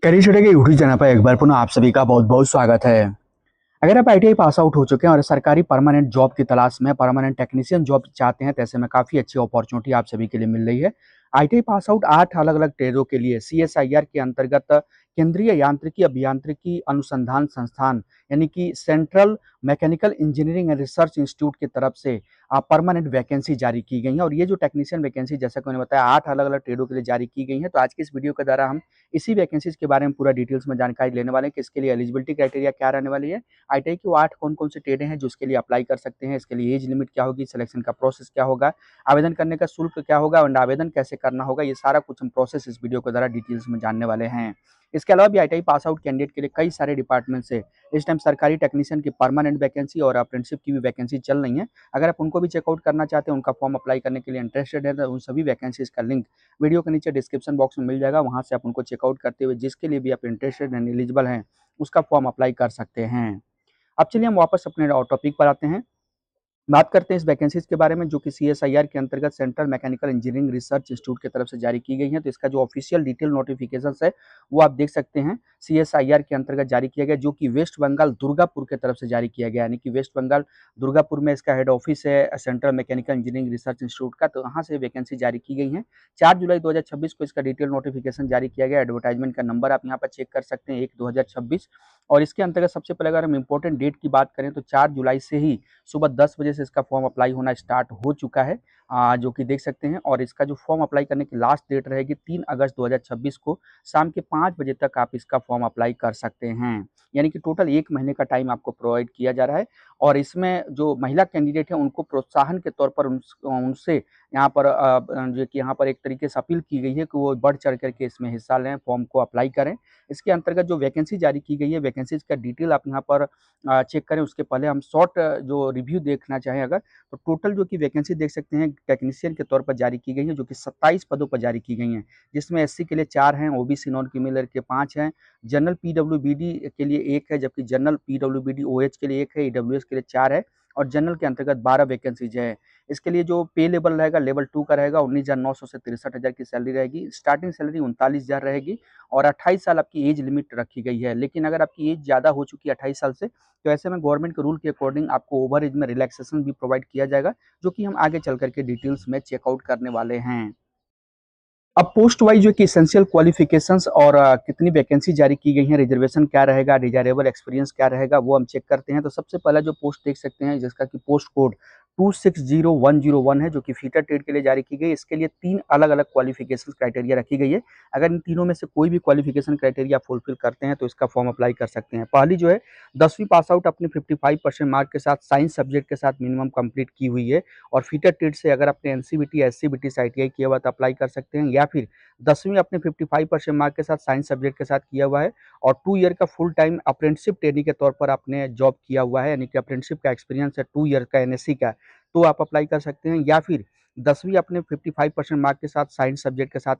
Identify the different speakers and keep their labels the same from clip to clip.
Speaker 1: Career छुटे के YouTube channel पर एक बार पुनः आप सभी का बहुत बहुत स्वागत है। अगर आप आईटीआई पास आउट हो चुके हैं और सरकारी परमानेंट जॉब की तलाश में परमानेंट टेक्नीशियन जॉब चाहते हैं तो ऐसे में काफ़ी अच्छी अपॉर्चुनिटी आप सभी के लिए मिल रही है। आईटीआई पास आउट 8 अलग-अलग ट्रेडों के लिए सीएसआईआर के अंतर्गत केंद्रीय यांत्रिकी अभियांत्रिकी अनुसंधान संस्थान यानी कि central mechanical engineering and research institute की तरफ से परमानेंट वैकेंसी जारी की गई है और ये जो टेक्नीशियन वैकेंसी जैसा कि मैंने बताया 8 अलग-अलग ट्रेडों के लिए जारी की गई है। तो आज की इस वीडियो के द्वारा हम इसी वैकेंसीज के बारे में पूरा डिटेल्स में जानकारी लेने वाले हैं कि इसके लिए एलिजिबिलिटी क्राइटेरिया क्या रहने वाली है, आईटीआई की वो 8 कौन-कौन से ट्रेडें हैं जो इसके लिए अप्लाई कर सकते हैं, इसके लिए एज लिमिट क्या होगी, सिलेक्शन का प्रोसेस क्या होगा, आवेदन करने का शुल्क क्या होगा और आवेदन कैसे करना होगा, ये सारा कुछ हम प्रोसेस इस वीडियो के द्वारा डिटेल्स में जानने वाले हैं। इसके अलावा भी आईटीआई पास आउट कैंडिडेट के लिए कई सारे डिपार्टमेंट से इस टाइम सरकारी टेक्नीशियन की परमानेंट वैकेंसी और अप्रेंटिसशिप की भी वैकेंसी चल रही है। अगर आप उनको भी चेकआउट करना चाहते हैं, उनका फॉर्म अप्लाई करने के लिए इंटरेस्टेड है, तो उन सभी वैकेंसीज का लिंक वीडियो के नीचे डिस्क्रिप्शन बॉक्स में मिल जाएगा। वहाँ से आप उनको चेकआउट करते हुए जिसके लिए भी आप इंटरेस्टेड एंड एलिजिबल हैं, उसका फॉर्म अप्लाई कर सकते हैं। अब चलिए हम वापस अपने टॉपिक पर आते हैं। बात करते हैं इस वैकेंसीज के बारे में जो कि सीएसआईआर के अंतर्गत central mechanical engineering research institute की तरफ से जारी की गई है। तो इसका जो ऑफिशियल डिटेल नोटिफिकेशन है वो आप देख सकते हैं। सीएसआईआर के अंतर्गत जारी किया गया जो कि वेस्ट बंगाल दुर्गापुर की तरफ से जारी किया गया, यानी कि वेस्ट बंगाल दुर्गापुर में इसका हेड ऑफिस है central mechanical engineering research institute का। तो यहाँ से वैकेंसी जारी की गई है। 4 जुलाई 2026 को इसका डिटेल नोटिफिकेशन जारी किया गया। एडवर्टाइजमेंट का नंबर आप यहाँ पर चेक कर सकते हैं 1/2026। और इसके अंतर्गत सबसे पहले अगर हम इंपॉर्टेंट डेट की बात करें तो 4 जुलाई से ही सुबह 10 बजे से इसका फॉर्म अप्लाई होना स्टार्ट हो चुका है, जो कि देख सकते हैं। और इसका जो फॉर्म अप्लाई करने की लास्ट डेट रहेगी 3 अगस्त 2026 को शाम के 5 बजे तक आप इसका फॉर्म अप्लाई कर सकते हैं। यानी कि टोटल 1 महीने का टाइम आपको प्रोवाइड किया जा रहा है। और इसमें जो महिला कैंडिडेट हैं उनको प्रोत्साहन के तौर पर उनसे यहाँ पर जो कि यहाँ पर एक तरीके से अपील की गई है कि वो बढ़ चढ़ करके इसमें हिस्सा लें, फॉर्म को अप्लाई करें। इसके अंतर्गत जो वैकेंसी जारी की गई है, वैकेंसीज का डिटेल आप यहाँ पर चेक करें। उसके पहले हम शॉर्ट जो रिव्यू देखना चाहें अगर, तो टोटल जो कि वैकेंसी देख सकते हैं टेक्नीशियन के तौर पर जारी की गई है जो कि 27 पदों पर जारी की गई हैं। जिसमें एससी के लिए 4 हैं, ओबीसी नॉन क्रीमिनल के 5 हैं, जनरल पीडब्ल्यूबीडी के लिए 1 है, जबकि जनरल पीडब्ल्यूबीडी ओएच के लिए 1 है, ईडब्ल्यूएस के लिए 4 है और जनरल के अंतर्गत 12 वैकेंसीज है। इसके लिए जो पे लेवल रहेगा लेवल 2 का रहेगा, 19,900 से 63,000 की सैलरी रहेगी। स्टार्टिंग सैलरी 39,000 रहेगी और 28 साल आपकी एज लिमिट रखी गई है। लेकिन अगर आपकी एज ज़्यादा हो चुकी है 28 साल से, तो ऐसे में गवर्नमेंट के रूल के अकॉर्डिंग आपको ओवर एज में रिलैक्सेशन भी प्रोवाइड किया जाएगा, जो कि हम आगे चल करके डिटेल्स में चेकआउट करने वाले हैं। अब पोस्ट वाइज जो कि एसेंशियल क्वालिफिकेशंस और कितनी वैकेंसी जारी की गई है, रिजर्वेशन क्या रहेगा, डिजायरेबल एक्सपीरियंस क्या रहेगा, वो हम चेक करते हैं। तो सबसे पहला जो पोस्ट देख सकते हैं जिसका कि पोस्ट कोड 260101 है जो कि फीटर ट्रेड के लिए जारी की गई। इसके लिए 3 अलग-अलग क्वालिफिकेशन क्राइटेरिया रखी गई है। अगर इन तीनों में से कोई भी क्वालिफिकेशन क्राइटेरिया फुलफिल करते हैं तो इसका फॉर्म अप्लाई कर सकते हैं। पहली जो है 10वीं पास आउट अपने 55% मार्क के साथ साइंस सब्जेक्ट के साथ मिनिमम कंप्लीट की हुई है और फीटर ट्रेड से अगर आपने एनसीबीटी, एससीबीटी से आईटीआई किया हुआ तो अप्लाई कर सकते हैं, या फिर 10वीं अपने 55% मार्क के साथ साइंस सब्जेक्ट के साथ किया हुआ है और 2 ईयर का फुल टाइम अप्रेंटिसशिप ट्रेनी के तौर पर आपने जॉब किया हुआ है, यानी कि अप्रेंटिसशिप का एक्सपीरियंस है 2 ईयर का एनएससी का, तो आप अप्लाई कर सकते हैं। या फिर 10वीं अपने 55% मार्क के साथ साइंस सब्जेक्ट के साथ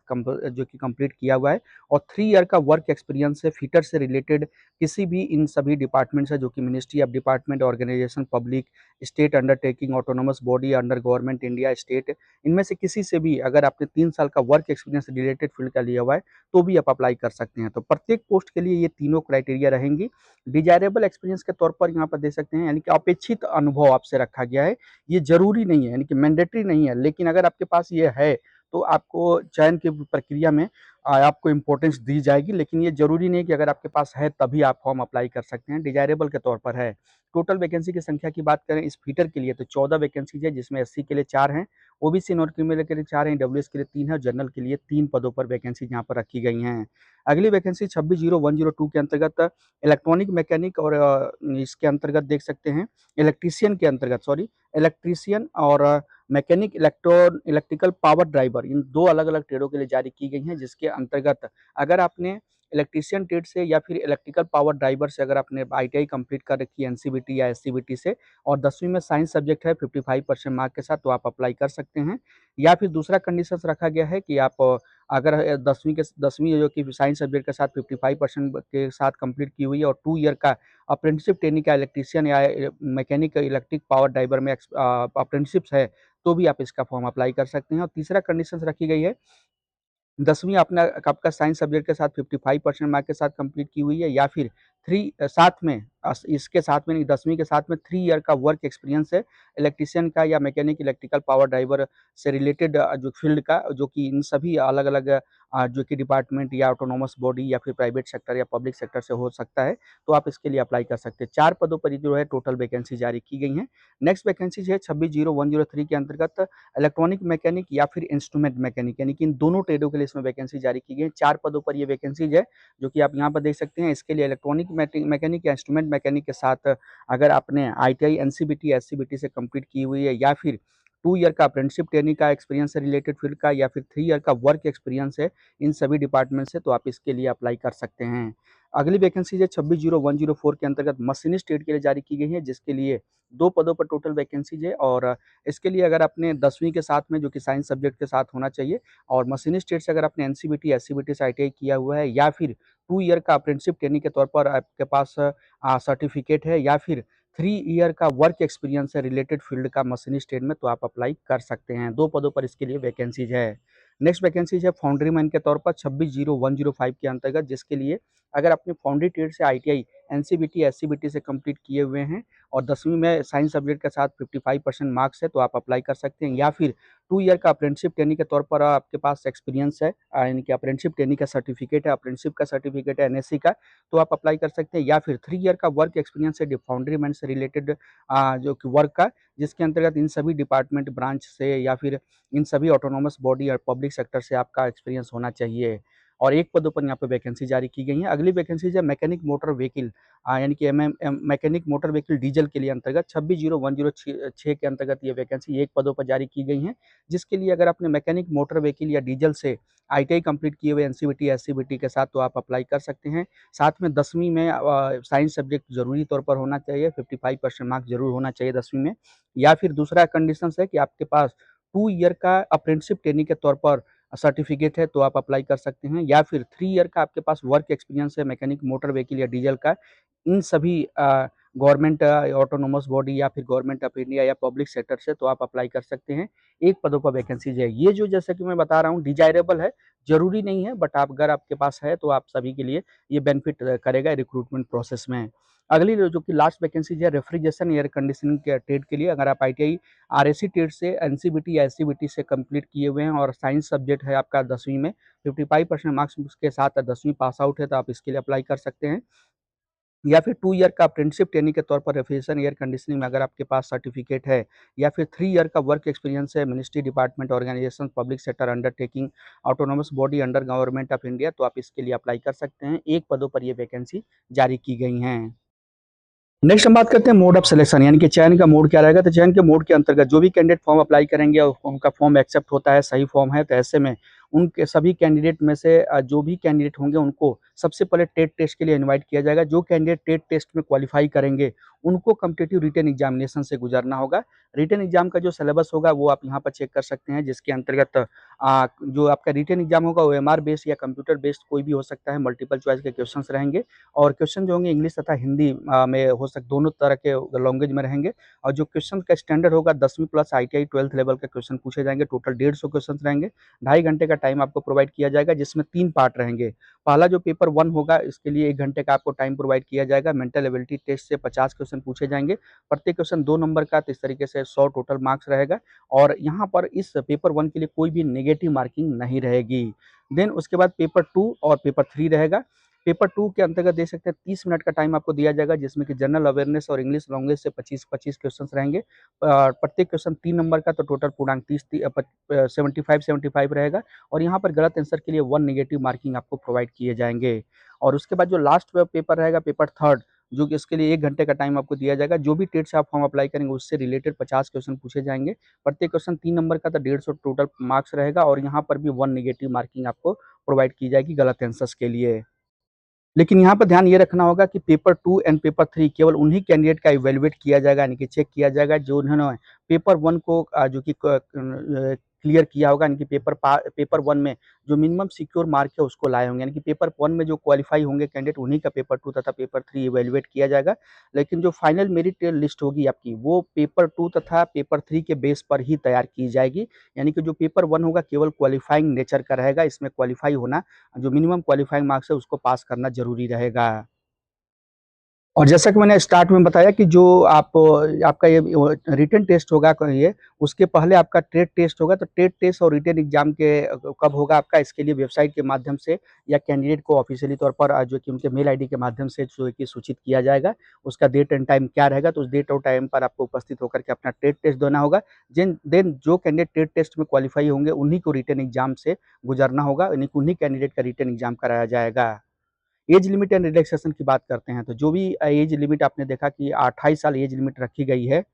Speaker 1: जो कि कंप्लीट किया हुआ है और 3 ईयर का वर्क एक्सपीरियंस है फिटर से रिलेटेड किसी भी इन सभी डिपार्टमेंट से, जो कि ministry of department, organisation, public, state undertaking, autonomous body under government India, state, इनमें से किसी से भी अगर आपने 3 साल का वर्क एक्सपीरियंस रिलेटेड फील्ड का लिया हुआ है, तो भी आप अप्लाई कर सकते हैं। तो प्रत्येक पोस्ट के लिए ये तीनों क्राइटेरिया रहेंगी। डिजायरेबल एक्सपीरियंस के तौर पर यहाँ पर देख सकते हैं, यानी कि अपेक्षित अनुभव आपसे रखा गया है। ये ज़रूरी नहीं है, यानी कि मैंडेटरी नहीं है, लेकिन अगर आपके पास ये है, तो आपको चयन की प्रक्रिया में आपको इम्पोर्टेंस दी जाएगी। लेकिन ये ज़रूरी नहीं कि अगर आपके पास है तभी आप फॉर्म अप्लाई कर सकते हैं, डिजायरेबल के तौर पर है। टोटल वैकेंसी की संख्या की बात करें इस फीटर के लिए तो 14 वैकेंसीज है, जिसमें एससी के लिए 4 हैं, ओबीसी नॉन क्रीमिनल के लिए 4 हैं, ईडब्ल्यूएस के लिए 3 है और जनरल के लिए 3 पदों पर वैकेंसी यहाँ पर रखी गई हैं। अगली वैकेंसी 260102 के अंतर्गत इलेक्ट्रॉनिक मैकेनिक और इसके अंतर्गत देख सकते हैं इलेक्ट्रीशियन के अंतर्गत, सॉरी, इलेक्ट्रीशियन और मैकेनिक इलेक्ट्रिकल पावर ड्राइवर, इन 2 अलग-अलग ट्रेडों के लिए जारी की गई हैं, जिसके अंतर्गत अगर आपने इलेक्ट्रीशियन ट्रेड से या फिर इलेक्ट्रिकल पावर ड्राइवर से अगर आपने आईटीआई कंप्लीट कर रखी है एनसीबीटी या एससीबीटी से और 10वीं में साइंस सब्जेक्ट है 55% मार्क के साथ, तो आप अप्लाई कर सकते हैं। या फिर दूसरा कंडीशंस रखा गया है कि आप अगर 10वीं जो कि साइंस सब्जेक्ट के साथ 55% के साथ कंप्लीट की हुई है और 2 ईयर का अप्रेंटिसशिप ट्रेनिंग का इलेक्ट्रीशियन या मैकेनिक इलेक्ट्रिक पावर ड्राइवर में अप्रेंटिसशिप्स है, तो भी आप इसका फॉर्म अप्लाई कर सकते हैं। और तीसरा कंडीशंस रखी गई है 10वीं आपने आपका साइंस सब्जेक्ट के साथ 55% मार्क के साथ कंप्लीट की हुई है, या फिर साथ में इसके साथ में नहीं, 10वीं के साथ में 3 ईयर का वर्क एक्सपीरियंस है इलेक्ट्रीशियन का या मैकेनिक, इलेक्ट्रिकल पावर ड्राइवर से रिलेटेड जो फील्ड का, जो कि इन सभी अलग-अलग जो कि डिपार्टमेंट या ऑटोनोमस बॉडी या फिर प्राइवेट सेक्टर या पब्लिक सेक्टर से हो सकता है, तो आप इसके लिए अप्लाई कर सकते हैं। 4 पदों पर ये जो है टोटल वैकेंसी जारी की गई हैं। नेक्स्ट वैकेंसी जो है 260103 के अंतर्गत इलेक्ट्रॉनिक मैकेनिक या फिर इंस्ट्रूमेंट मैकेनिक, यानी कि इन दोनों ट्रेडों के लिए इसमें वैकेंसी जारी की गई है। 4 पदों पर ये वैकेंसीज है, जो कि आप यहाँ पर देख सकते हैं। इसके लिए इलेक्ट्रॉनिक मैकेनिक या इंस्ट्रूमेंट मैकेनिक के साथ अगर आपने आईटीआई, एनसीबीटी, एससीबीटी से कंप्लीट की हुई है, या फिर 2 ईयर का अप्रेंटिसशिप ट्रेनिंग का एक्सपीरियंस है रिलेटेड फील्ड का, या फिर 3 ईयर का वर्क एक्सपीरियंस है इन सभी डिपार्टमेंट से, तो आप इसके लिए अप्लाई कर सकते हैं। अगली वैकेंसी है 260104 के अंतर्गत मशीनिस्ट ट्रेड के लिए जारी की गई है, जिसके लिए 2 पदों पर टोटल वैकेंसीज है, और इसके लिए अगर आपने 10वीं के साथ में, जो कि साइंस सब्जेक्ट के साथ होना चाहिए, और मशीनिस्ट ट्रेड से अगर आपने एनसीबीटी, एससीबीटी से आईटीआई किया हुआ है, या फिर 2 ईयर का अप्रेंटिसशिप ट्रेनिंग के तौर पर आपके पास सर्टिफिकेट है, या फिर 3 ईयर का वर्क एक्सपीरियंस है रिलेटेड फील्ड का मशीनिस्ट ट्रेड में, तो आप अप्लाई कर सकते हैं। 2 पदों पर इसके लिए वैकेंसीज है। नेक्स्ट वैकेंसीज है फाउंड्री मैन के तौर पर 260105 के अंतर्गत, जिसके लिए अगर आपने फाउंड्री ट्रेड से आईटीआई, एनसीबीटी, एससीबीटी से कंप्लीट किए हुए हैं, और 10वीं में साइंस सब्जेक्ट के साथ 55% मार्क्स है, तो आप अप्लाई कर सकते हैं, या फिर 2 ईयर का अप्रेंटिसशिप ट्रेनिंग के तौर पर आपके पास एक्सपीरियंस है, यानी कि अप्रेंटिसशिप ट्रेनिंग का सर्टिफिकेट है, अप्रेंटिसशिप का सर्टिफिकेट है एनएससी का, तो आप अप्लाई कर सकते हैं, या फिर 3 ईयर का वर्क एक्सपीरियंस है फाउंड्री मैन से रिलेटेड जो कि वर्क का, जिसके अंतर्गत इन सभी डिपार्टमेंट ब्रांच से या फिर इन सभी ऑटोनोमस बॉडी और पब्लिक सेक्टर से आपका एक्सपीरियंस होना चाहिए, और 1 पदों पर यहाँ पे वैकेंसी जारी की गई है। अगली वैकेंसी है मैकेनिक मोटर व्हीकल, यानी कि मैकेनिक मोटर व्हीकल डीजल के लिए अंतर्गत 260106 के अंतर्गत ये वैकेंसी 1 पदों पर जारी की गई है, जिसके लिए अगर आपने मैकेनिक मोटर व्हीकल या डीजल से आईटीआई कंप्लीट किए हुए एनसीबीटी, एससीबीटी के साथ, तो आप अप्लाई कर सकते हैं। साथ में 10वीं में साइंस सब्जेक्ट ज़रूरी तौर पर होना चाहिए, 55% मार्क्स ज़रूर होना चाहिए 10वीं में, या फिर दूसरा कंडीशंस है कि आपके पास 2 ईयर का अप्रेंटिसशिप ट्रेनिंग के तौर पर सर्टिफिकेट है, तो आप अप्लाई कर सकते हैं, या फिर 3 ईयर का आपके पास वर्क एक्सपीरियंस है मैकेनिक मोटर व्हीकल या डीजल का, इन सभी गवर्नमेंट ऑटोनोमस बॉडी या फिर गवर्नमेंट ऑफ इंडिया या पब्लिक सेक्टर से, तो आप अप्लाई कर सकते हैं। 1 पदों पर वैकेंसीज है। ये जो जैसा कि मैं बता रहा हूँ डिजायरेबल है, ज़रूरी नहीं है, बट आप अगर आपके पास है, तो आप सभी के लिए ये बेनिफिट करेगा रिक्रूटमेंट प्रोसेस में। अगली जो कि लास्ट वैकेंसी है रेफ्रिजरेशन एयर कंडीशनिंग के ट्रेड के लिए, अगर आप आईटीआई, आरएसी ट्रेड से एनसीबीटी या एससीबीटी से कंप्लीट किए हुए हैं, और साइंस सब्जेक्ट है आपका 10वीं में 55% मार्क्स के साथ 10वीं पास आउट है, तो आप इसके लिए अप्लाई कर सकते हैं, या फिर 2 ईयर का अप्रेंटिसशिप ट्रेनिंग के तौर पर रेफ्रिजरेशन एयर कंडीशनिंग में अगर आपके पास सर्टिफिकेट है, या फिर 3 ईयर का वर्क एक्सपीरियंस है ministry, department, organisation, public sector undertaking, autonomous body under government of India, तो आप इसके लिए अप्लाई कर सकते हैं। 1 पदों पर ये वैकेंसी जारी की गई हैं। नेक्स्ट हम बात करते हैं मोड ऑफ सिलेक्शन, यानी कि चयन का मोड क्या रहेगा। तो चयन के मोड के अंतर्गत जो भी कैंडिडेट फॉर्म अप्लाई करेंगे और उनका फॉर्म एक्सेप्ट होता है, सही फॉर्म है, तो ऐसे में उनके सभी कैंडिडेट में से जो भी कैंडिडेट होंगे उनको सबसे पहले टेट टेस्ट के लिए इनवाइट किया जाएगा। जो कैंडिडेट टेट टेस्ट में क्वालिफाई करेंगे, उनको कॉम्पिटिटिव रिटन एग्जामिनेशन से गुजरना होगा। रिटन एग्जाम का जो सिलेबस होगा वो आप यहाँ पर चेक कर सकते हैं, जिसके अंतर्गत जो आपका रिटन एग्जाम होगा वो एमआर बेस्ड या कंप्यूटर बेस्ड कोई भी हो सकता है, मल्टीपल चॉइस के क्वेश्चंस रहेंगे, और क्वेश्चन जो होंगे इंग्लिश तथा हिंदी में हो सकते, दोनों तरह के लैंग्वेज में रहेंगे, और जो क्वेश्चन का स्टैंडर्ड होगा 10वीं प्लस आईटीआई 12th लेवल के क्वेश्चन पूछे जाएंगे। टोटल 150 क्वेश्चन रहेंगे। 2.5 घंटे का टाइम आपको प्रोवाइड किया जाएगा, जिसमें 3 पार्ट रहेंगे। पहला जो पेपर 1 होगा, इसके लिए 1 घंटे का आपको टाइम प्रोवाइड किया जाएगा। मेंटल एबिलिटी टेस्ट से 50 क्वेश्चन पूछे जाएंगे, प्रत्येक क्वेश्चन 2 नंबर का, तो इस तरीके से 100 टोटल मार्क्स रहेगा, और यहाँ पर इस पेपर 1 के लिए कोई भी नेगेटिव मार्किंग नहीं रहेगी। देन उसके बाद पेपर 2 और पेपर 3 रहेगा। पेपर 2 के अंतर्गत देख सकते हैं 30 मिनट का टाइम आपको दिया जाएगा, जिसमें कि जनरल अवेयरनेस और इंग्लिश लैंग्वेज से 25-25 क्वेश्चंस रहेंगे। प्रत्येक क्वेश्चन 3 नंबर का, तो टोटल पूर्णांक 75-75 रहेगा, और यहाँ पर गलत आंसर के लिए 1 नेगेटिव मार्किंग आपको प्रोवाइड किए जाएंगे। और उसके बाद जो लास्ट पेपर रहेगा, पेपर 3, जो कि इसके लिए 1 घंटे का टाइम आपको दिया जाएगा। जो भी टेट से आप फॉर्म अप्लाई करेंगे, उससे रिलेटेड 50 क्वेश्चन पूछे जाएंगे। प्रत्येक क्वेश्चन 3 नंबर का, तो 150 टोटल मार्क्स रहेगा, और यहाँ पर भी 1 नेगेटिव मार्किंग आपको प्रोवाइड की जाएगी गलत आंसर्स के लिए। लेकिन यहाँ पर ध्यान ये रखना होगा कि पेपर 2 एंड पेपर 3 केवल उन्हीं कैंडिडेट का इवैल्यूएट किया जाएगा, यानी कि चेक किया जाएगा, जो उन्होंने पेपर 1 को जो कि क्लियर किया होगा, यानी कि पेपर 1 में जो मिनिमम सिक्योर मार्क है उसको लाए होंगे, यानी कि पेपर 1 में जो क्वालीफाई होंगे कैंडिडेट उन्हीं का पेपर 2 तथा पेपर 3 इवैल्यूएट किया जाएगा। लेकिन जो फाइनल मेरिट लिस्ट होगी आपकी वो पेपर 2 तथा पेपर 3 के बेस पर ही तैयार की जाएगी। यानी कि जो पेपर 1 होगा केवल क्वालीफाइंग नेचर का रहेगा, इसमें क्वालीफाई होना जो मिनिमम क्वालीफाइंग मार्क्स है उसको पास करना ज़रूरी रहेगा। और जैसा कि मैंने स्टार्ट में बताया कि जो आपका ये रिटन टेस्ट होगा ये, उसके पहले आपका ट्रेड टेस्ट होगा, तो ट्रेड टेस्ट और रिटन एग्ज़ाम के कब होगा आपका, इसके लिए वेबसाइट के माध्यम से या कैंडिडेट को ऑफ़िशियली तौर पर जो कि उनके मेल आईडी के माध्यम से जो है कि सूचित किया जाएगा। उसका डेट एंड टाइम क्या रहेगा, तो उस डेट और टाइम पर आपको उपस्थित होकर के अपना ट्रेड टेस्ट देना होगा। देन जो कैंडिडेट ट्रेड टेस्ट में क्वालीफाई होंगे, उन्हीं को रिटन एग्ज़ाम से गुज़रना होगा, यानी कि उन्हीं कैंडिडेट का रिटन एग्ज़ाम कराया जाएगा। एज लिमिट एंड रिलैक्सेशन की बात करते हैं, तो जो भी एज लिमिट आपने देखा कि 28 साल एज लिमिट रखी गई है।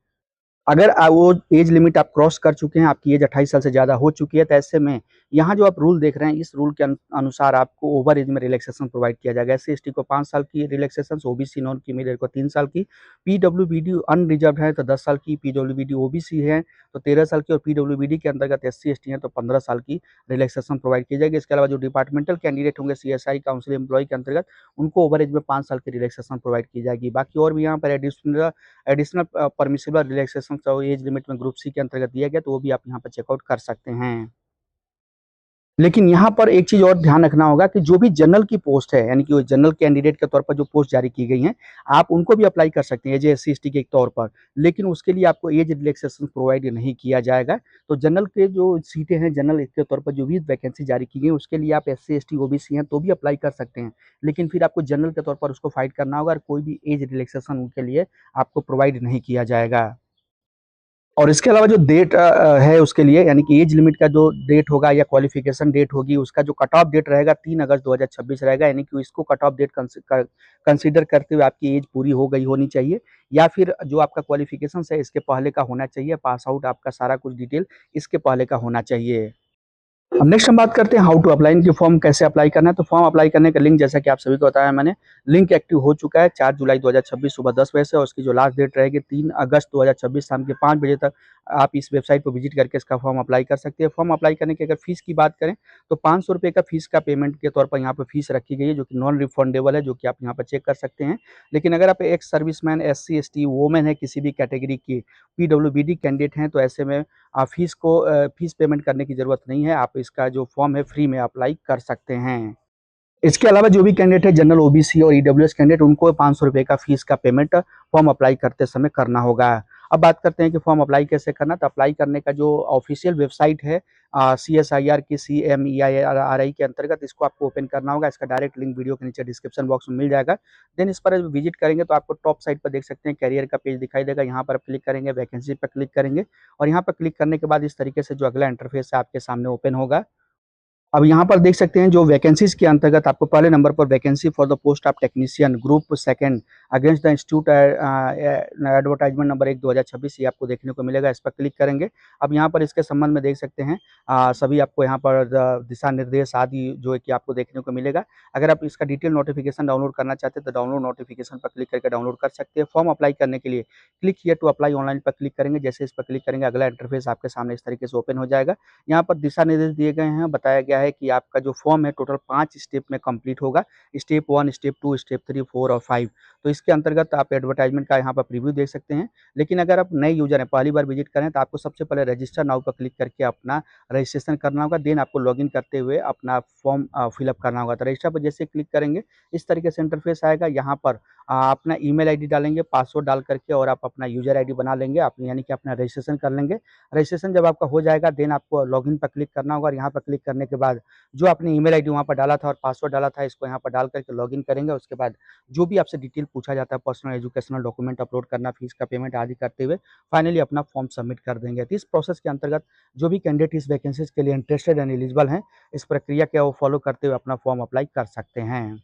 Speaker 1: अगर वो एज लिमिट आप क्रॉस कर चुके हैं, आपकी एज 28 साल से ज़्यादा हो चुकी है, तो ऐसे में यहाँ जो आप रूल देख रहे हैं, इस रूल के अनुसार आपको ओवर एज में रिलैक्सेशन प्रोवाइड किया जाएगा। एससी-एसटी को 5 साल की relaxation, OBC non creamy layer को 3 साल की, पीडब्ल्यूबीडी अनरिजर्व्ड है तो 10 साल की, पीडब्ल्यूबीडी ओबीसी है तो 13 साल की और पीडब्ल्यूबीडी के अंतर्गत एससी-एसटी हैं तो 15 साल की रिलैक्सेशन प्रोवाइड की जाएगी। इसके अलावा जो डिपार्टमेंटल कैंडिडेट होंगे सीएसआई काउंसिल एम्प्लॉय के अंतर्गत, उनको ओवर एज में 5 साल की रिलैक्सेशन प्रोवाइड की जाएगी। बाकी और भी यहाँ पर एडिशनल परमिसिबल रिलैक्सेशन जो एज लिमिट में ग्रुप सी के अंतर्गत दिया गया, तो वो भी आप यहाँ पर चेकआउट कर सकते हैं। लेकिन यहाँ पर एक चीज़ और ध्यान रखना होगा कि जो भी जनरल की पोस्ट है, यानी कि वो जनरल कैंडिडेट के तौर पर जो पोस्ट जारी की गई हैं, आप उनको भी अप्लाई कर सकते हैं एज ए एससी-एसटी के तौर पर। लेकिन उसके लिए आपको एज रिलैक्सेशन प्रोवाइड नहीं किया जाएगा। तो जनरल के जो सीटें हैं, जनरल के तौर पर जो भी वैकेंसी जारी की गई है, उसके लिए आप एससी-एसटी, ओबीसी हैं तो भी अप्लाई कर सकते हैं। लेकिन फिर आपको जनरल के तौर पर उसको फाइट करना होगा और कोई भी एज रिलैक्सेशन उनके लिए आपको प्रोवाइड नहीं किया जाएगा। और इसके अलावा जो डेट है उसके लिए, यानी कि एज लिमिट का जो डेट होगा या क्वालिफिकेशन डेट होगी, उसका जो कट ऑफ डेट रहेगा 3 अगस्त 2026 रहेगा, यानी कि इसको कट ऑफ डेट कंसीडर करते हुए आपकी एज पूरी हो गई होनी चाहिए, या फिर जो आपका क्वालिफिकेशंस है इसके पहले का होना चाहिए, पास आउट आपका सारा कुछ डिटेल इसके पहले का होना चाहिए। अब नेक्स्ट हम बात करते हैं हाउ टू अप्लाई, इनके फॉर्म कैसे अप्लाई करना है। तो फॉर्म अप्लाई करने का लिंक जैसा कि आप सभी को बताया मैंने, लिंक एक्टिव हो चुका है 4 जुलाई 2026 सुबह 10 बजे से, और उसकी जो लास्ट डेट रहेगी 3 अगस्त 2026 शाम के 5 बजे तक आप इस वेबसाइट पर विजिट करके इसका फॉर्म अप्लाई कर सकते हैं। फॉर्म अप्लाई करने की अगर फीस की बात करें तो ₹500 का फीस का पेमेंट के तौर पर यहाँ पर फीस रखी गई है, जो कि नॉन रिफंडेबल है, जो कि आप यहाँ पर चेक कर सकते हैं। लेकिन अगर आप ex serviceman, SC, ST, women है, किसी भी कैटेगरी की पीडब्ल्यूबीडी कैंडिडेट हैं, तो ऐसे में फीस पेमेंट करने की ज़रूरत नहीं है। आप इसका जो फॉर्म है फ्री में अप्लाई कर सकते हैं। इसके अलावा जो भी कैंडिडेट है जनरल, ओबीसी और ईडब्ल्यूएस कैंडिडेट, उनको ₹500 का फीस का पेमेंट फॉर्म अप्लाई करते समय करना होगा। अब बात करते हैं कि फॉर्म अप्लाई कैसे करना, तो अप्लाई करने का जो ऑफिशियल वेबसाइट है सीएसआईआर की CMEIRI के अंतर्गत, इसको आपको ओपन करना होगा। इसका डायरेक्ट लिंक वीडियो के नीचे डिस्क्रिप्शन बॉक्स में मिल जाएगा। देन इस पर विजिट करेंगे तो आपको टॉप साइड पर देख सकते हैं कैरियर का पेज दिखाई देगा। यहाँ पर आप क्लिक करेंगे, वैकेंसी पर क्लिक करेंगे और यहाँ पर क्लिक करने के बाद इस तरीके से जो अगला इंटरफेस है आपके सामने ओपन होगा। अब यहाँ पर देख सकते हैं जो वैकेंसीज़ के अंतर्गत आपको पहले नंबर पर vacancy for the post of technician group second against the institute advertisement number 1 2026, ये आपको देखने को मिलेगा। इस पर क्लिक करेंगे। अब यहाँ पर इसके संबंध में देख सकते हैं सभी आपको यहाँ पर दिशा निर्देश आदि जो है कि आपको देखने को मिलेगा। अगर आप इसका डिटेल नोटिफिकेशन डाउनलोड करना चाहते हैं तो डाउनलोड नोटिफिकेशन पर क्लिक करके डाउनलोड कर सकते हैं। फॉर्म अप्लाई करने के लिए click here to apply online पर क्लिक करेंगे। जैसे इस पर क्लिक करेंगे अगला इंटरफेस आपके सामने इस तरीके से ओपन हो जाएगा। यहाँ पर दिशा निर्देश दिए गए हैं, बताया गया है कि आपका जो फॉर्म है टोटल 5 स्टेप में कंप्लीट होगा। स्टेप 1, स्टेप 2, स्टेप 3, 4 और 5। तो इसके अंतर्गत आप एडवर्टाइजमेंट का यहाँ पर प्रीव्यू देख सकते हैं। लेकिन अगर आप नए यूज़र हैं, पहली बार विजिट करें, तो आपको सबसे पहले रजिस्टर नाउ पर क्लिक करके अपना रजिस्ट्रेशन करना होगा। देन आपको लॉगिन करते हुए अपना फॉर्म फिलअप करना होगा। तो रजिस्टर पर जैसे क्लिक करेंगे, इस तरीके से इंटरफेस आएगा। यहाँ पर अपना ईमेल आईडी डालेंगे, पासवर्ड डाल करके, और आप अपना यूज़र आईडी बना लेंगे, आप यानी कि अपना रजिस्ट्रेशन कर लेंगे। रजिस्ट्रेशन जब आपका हो जाएगा, देन आपको लॉगिन पर क्लिक करना होगा और यहाँ पर क्लिक करने के बाद जो आपने ईमेल आईडी वहाँ पर डाला था और पासवर्ड डाला था, इसको यहाँ पर डाल करके लॉगिन करेंगे। उसके बाद जो भी आपसे डिटेल पूछा जाता है, पर्सनल एजुकेशनल डॉक्यूमेंट अपलोड करना, फीस का पेमेंट आदि करते हुए फाइनली अपना फॉर्म सबमिट कर देंगे। तो इस प्रोसेस के अंतर्गत जो भी कैंडिडेट इस वैकेंसीज के लिए इंटरेस्टेड एंड एलिजिबल हैं, इस प्रक्रिया को वो फॉलो करते हुए अपना फॉर्म अप्लाई कर सकते हैं।